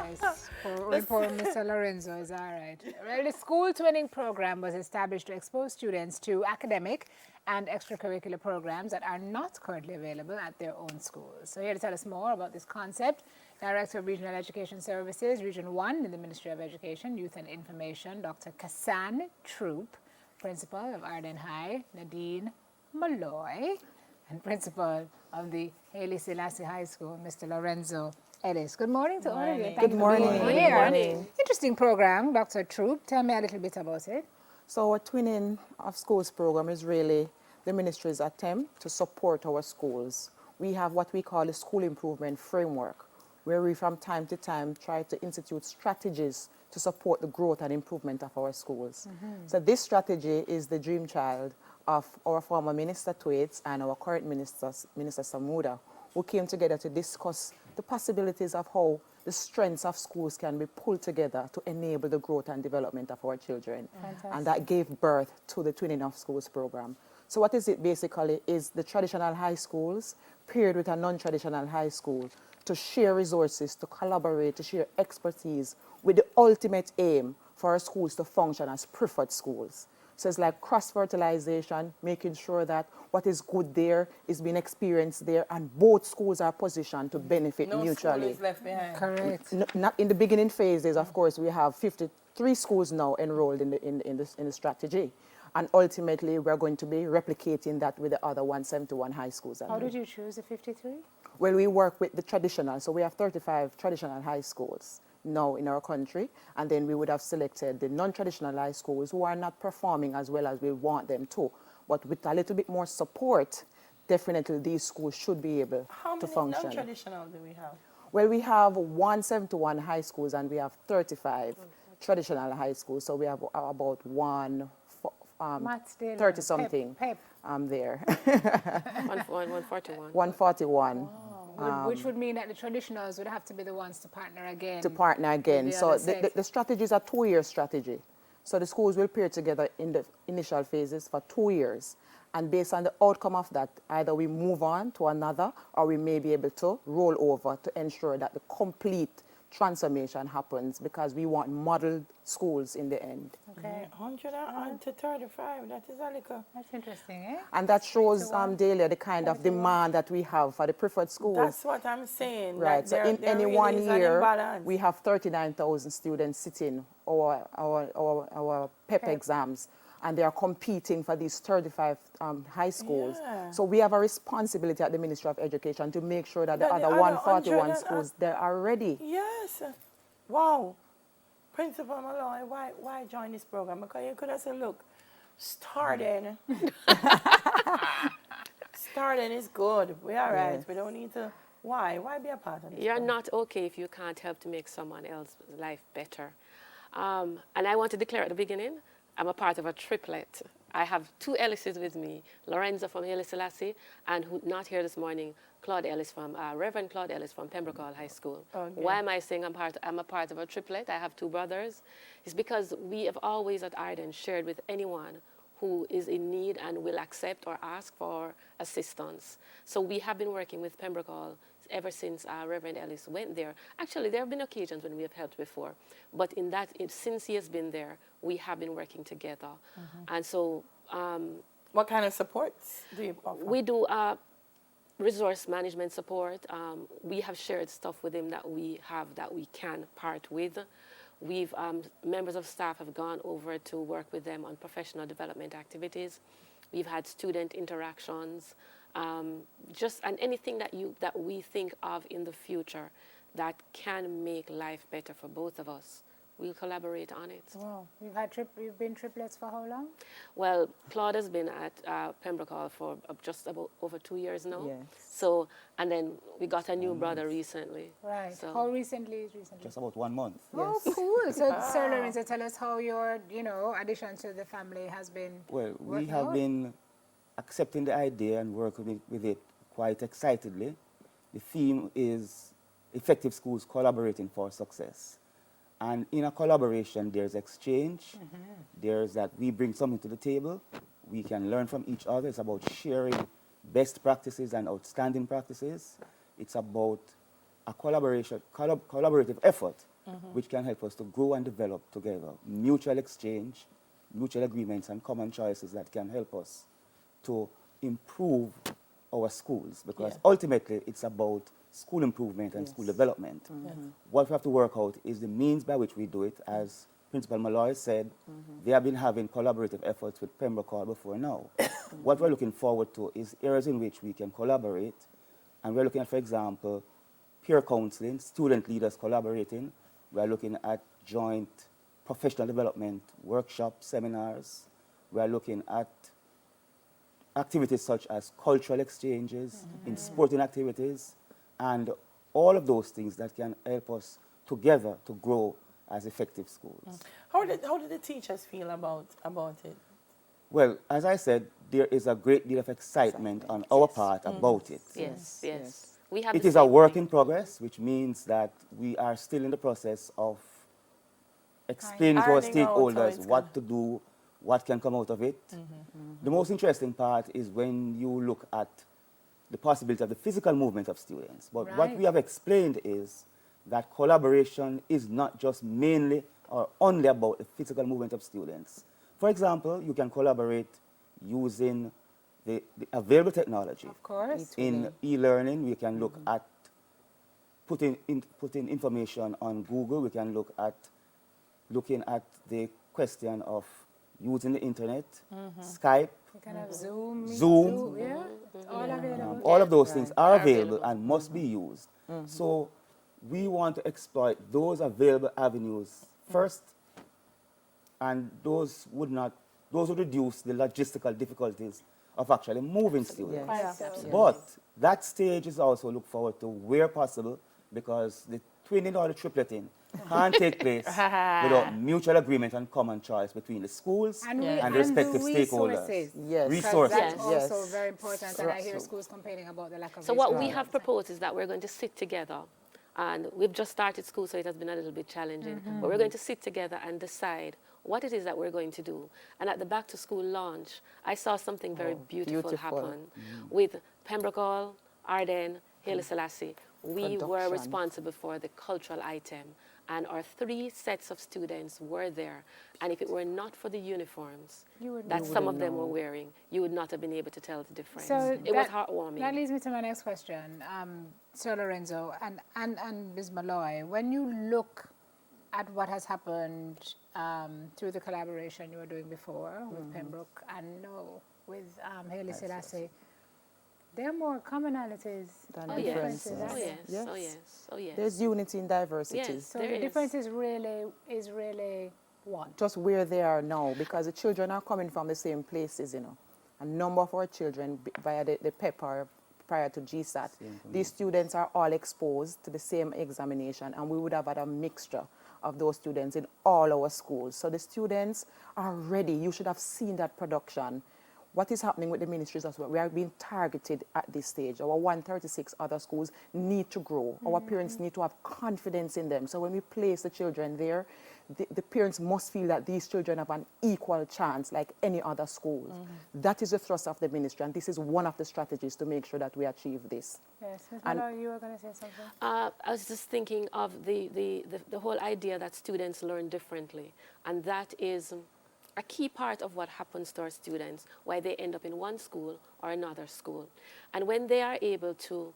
Yes, poor Mr. Lorenzo is all right. Well, the school twinning program was established to expose students to academic and extracurricular programs that are not currently available at their own schools. So here to tell us more about this concept, Director of Regional Education Services, Region 1 in the Ministry of Education, Youth and Information, Dr. Kassan Troop, Principal of Arden High, Nadine Malloy, and Principal of the Haile Selassie High School, Mr. Lorenzo Ellis. Good morning to all of you. Thank you for being here. Good morning. Interesting program, Dr. Troop. Tell me a little bit about it. So our Twinning of Schools program is really the ministry's attempt to support our schools. We have what we call a school improvement framework, where we from time to time try to institute strategies to support the growth and improvement of our schools. So this strategy is the dream child of our former Minister Thwaites and our current Minister Samuda, who came together to discuss the possibilities of how the strengths of schools can be pulled together to enable the growth and development of our children. Fantastic. And that gave birth to the Twinning of Schools program. So what is it basically is the traditional high schools paired with a non-traditional high school to share resources, to collaborate, to share expertise with the ultimate aim for our schools to function as preferred schools. So it's like cross-fertilization, making sure that what is good there is being experienced there, and both schools are positioned to benefit mutually. No school is left behind. Correct. Not in the beginning phases, of course, we have 53 schools now enrolled in the strategy. And ultimately, we're going to be replicating that with the other 171 high schools. How did you choose the 53? Well, we work with the traditional, so we have 35 traditional high schools now in our country, and then we would have selected the non-traditional high schools who are not performing as well as we want them to. But with a little bit more support, definitely these schools should be able to function. How many non-traditional do we have? Well, we have 171 high schools and we have 35 traditional high schools, so we have about 30-something there. 141. 141. Which would mean that the traditionals would have to be the ones to partner again. So the strategy is a 2-year strategy. So the schools will pair together in the initial phases for 2 years. And based on the outcome of that, either we move on to another or we may be able to roll over to ensure that the complete transformation happens, because we want modeled schools in the end. Okay. 100 to 35, that is a little. That's interesting, eh? And that shows, Delia, the kind of demand that we have for the preferred schools. That's what I'm saying. Right, so in any really 1 is year, an imbalance. we have 39,000 students sitting our PEP exams, and they are competing for these 35 high schools. Yeah. So we have a responsibility at the Ministry of Education to make sure that the That the other other 141 100 schools, they are ready. Yes. Wow. Principal Malloy, why join this program? Because you could have said, look, starting is good. We're all right. Yes. We don't need to. Why? Why be a part of this? You're program? not okay if you can't help to make someone else's life better. And I want to declare at the beginning, I'm a part of a triplet. I have 2 Ellises with me, Lorenzo from Haile Selassie, and who not here this morning, Reverend Claude Ellis from Pembroke Hall High School. Okay. Why am I saying I'm a part of a triplet? I have 2 brothers. It's because we have always at Arden shared with anyone who is in need and will accept or ask for assistance. So we have been working with Pembroke Hall ever since Reverend Ellis went there. Actually, there have been occasions when we have helped before, but since he has been there, we have been working together. And so What kind of supports do you offer? we do resource management support. We have shared stuff with him that we can part with. Members of staff have gone over to work with them on professional development activities. We've had student interactions, and anything that we think of in the future that can make life better for both of us. We'll collaborate on it. Wow. You've been triplets for how long? Well, Claude has been at Pembroke Hall for just about over 2 years now. Yes. So, and then we got a new brother recently. Right. So, How recently? Just about 1 month. Oh, cool. So, Sir Lorenzo, tell us how your, addition to the family has been. Well, we working have out. been accepting the idea and working with it quite excitedly. The theme is effective schools collaborating for success. And in a collaboration, there's exchange. There's that we bring something to the table. We can learn from each other. It's about sharing best practices and outstanding practices. It's about a collaborative effort which can help us to grow and develop together. Mutual exchange, mutual agreements, and common choices that can help us to improve our schools, because Yeah. ultimately it's about school improvement and school development. What we have to work out is the means by which we do it. As Principal Malloy said, they have been having collaborative efforts with Pembroke Hall before now. What we're looking forward to is areas in which we can collaborate, and we're looking at, for example, peer counseling, student leaders collaborating. We're looking at joint professional development workshops, seminars. We're looking at activities such as cultural exchanges, in sporting activities, and all of those things that can help us together to grow as effective schools. How did the teachers feel about it? Well, as I said, there is a great deal of excitement on our part about it. Yes, yes. yes. We have It the is a same work thing. in progress, which means that we are still in the process of explaining to our Ironing out how stakeholders it's what to do, what can come out of it. The most interesting part is when you look at the possibility of the physical movement of students. But what Right. we have explained is that collaboration is not just mainly or only about the physical movement of students. For example, you can collaborate using the available technology. Of course. In e-learning, we can look at putting information on Google. We can looking at the question of using the internet, Skype, You can have Zoom. Zoom. Yeah, it's all available. all of those things are available available. and must be used. So we want to exploit those available avenues first, and those would reduce the logistical difficulties of actually moving students. Yes. Yeah. But that stage is also look forward to where possible, because the twinning or the tripleting can't take place without mutual agreement and common choice between the schools And, Yeah. and the respective stakeholders. resources. Yes. Because Resources. that's Yes. also very important, and I hear schools complaining about the lack of So what we resources. have proposed is that we're going to sit together, and we've just started school, so it has been a little bit challenging, but we're going to sit together and decide what it is that we're going to do. And at the back to school launch, I saw something very beautiful happen with Pembroke Hall, Arden, Haile Selassie. We were Production. responsible for the cultural item, and our 3 sets of students were there. And if it were not for the uniforms that some of them were wearing, you would not have been able to tell the difference. So it was that- heartwarming. That leads me to my next question. Sir Lorenzo and Ms. Malloy, when you look at what has happened through the collaboration you were doing before with Pembroke and with Haile Selassie, there are more commonalities Than Oh yes, differences. oh yes, Yes. oh yes, oh yes. There's unity in diversity. Yes. So There the is. difference is really one. Just where they are now, because the children are coming from the same places, you know. A number of our children, via the PEPAR prior to GSAT, these students are all exposed to the same examination, and we would have had a mixture of those students in all our schools. So the students are ready. You should have seen that production. What is happening with the ministries as well? We are being targeted at this stage. Our 136 other schools need to grow. Our parents need to have confidence in them. So when we place the children there, the parents must feel that these children have an equal chance like any other school. That is the thrust of the ministry, and this is one of the strategies to make sure that we achieve this. Yes, Ms. And- Malloy, you were going to say something? I was just thinking of the whole idea that students learn differently, and that is a key part of what happens to our students, why they end up in one school or another school. And when they are able to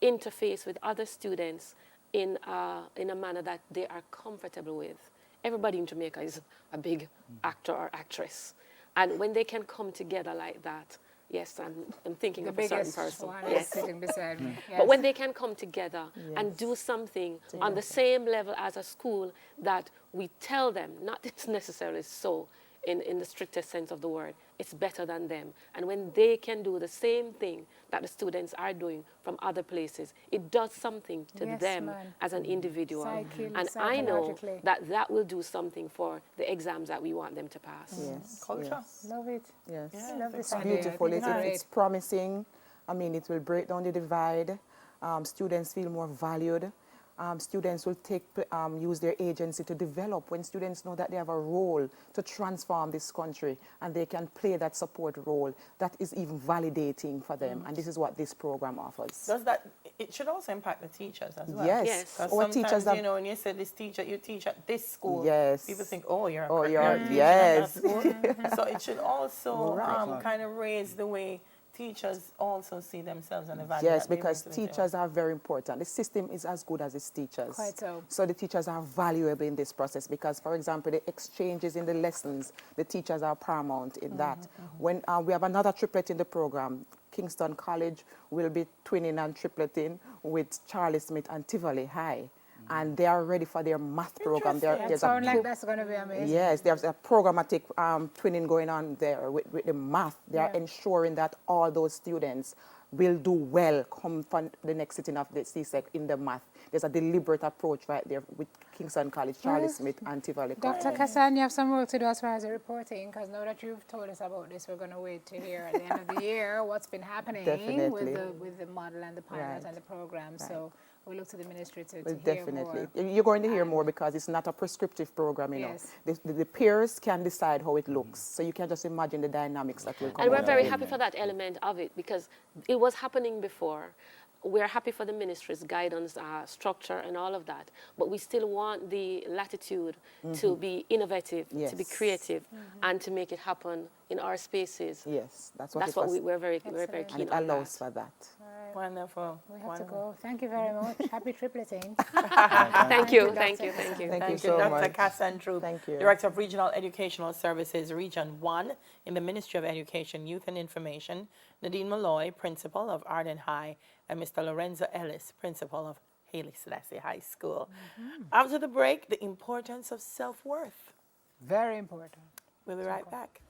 interface with other students in a manner that they are comfortable with. Everybody in Jamaica is a big actor or actress. And when they can come together like that, yes, I'm thinking The of a certain biggest person. one Yes. is sitting beside me. Yes. But when they can come together and do something on the same level as a school that we tell them, not it's necessarily so in the strictest sense of the word, it's better than them. And when they can do the same thing that the students are doing from other places, it does something to Yes, them man. as an individual. Psyche- And I know psychologically. that will do something for the exams that we want them to pass. Yes. Culture. Yes. Love it. Yes. Yeah, Love this it's idea. I Beautiful. think It's promising. I mean, it will break down the divide. Students feel more valued. students will use their agency to develop. When students know that they have a role to transform this country and they can play that support role, that is even validating for them. And this is what this program offers. Does that, it should also impact the teachers as well. Yes. Yes. Because Our sometimes, teachers have, you know, when you say this teacher, you teach at this school, Yes. people think, oh, you're a Oh, curriculum teacher yes. at that school. So it should also Right. kind of raise the way teachers also see themselves and the value Yes, that they because bring to the teachers are very important. The system is as good as its teachers. Quite so. So the teachers are valuable in this process because, for example, the exchanges in the lessons, the teachers are paramount in that. When we have another triplet in the program, Kingston College will be twinning and tripleting with Charlie Smith and Tivoli High. And they are ready for their math program. That sounds like that's going to be amazing. Yes, there's a programmatic twinning going on there with the math. They are ensuring that all those students will do well come from the next sitting of the CSEC in the math. There's a deliberate approach right there with Kingston College, Charlie Smith, and Tivoli College. Dr. Kassan, you have some work to do as far as the reporting, because now that you've told us about this, we're going to wait to hear at the end of the year what's been happening Definitely. with the model and the pilot Right. and the program. So we'll look to the ministry to Well, hear definitely. more. You're going to hear more because it's not a prescriptive program, you know. Yes. The peers can decide how it looks. So you can just imagine the dynamics that will come And we're out of very it. happy for that element of it because it was happening before. We're happy for the ministry's guidance, structure, and all of that. But we still want the latitude to be innovative, to be Yes. creative, and to make it happen in our spaces. Yes, that's what That's it what was. we're very Excellent. And keen it on. allows that. for that. Wonderful. We have to Wonderful. go. Thank you very much. Happy tripleting. Thank you, thank Dr. you, thank you. Thank you Thank you, so Dr. much. Kassan Troop, Thank you. Director of Regional Educational Services, Region 1 in the Ministry of Education, Youth and Information, Nadine Malloy, Principal of Arden High, and Mr. Lorenzo Ellis, Principal of Haile Selassie High School. After the break, the importance of self-worth. Very important. We'll be right back.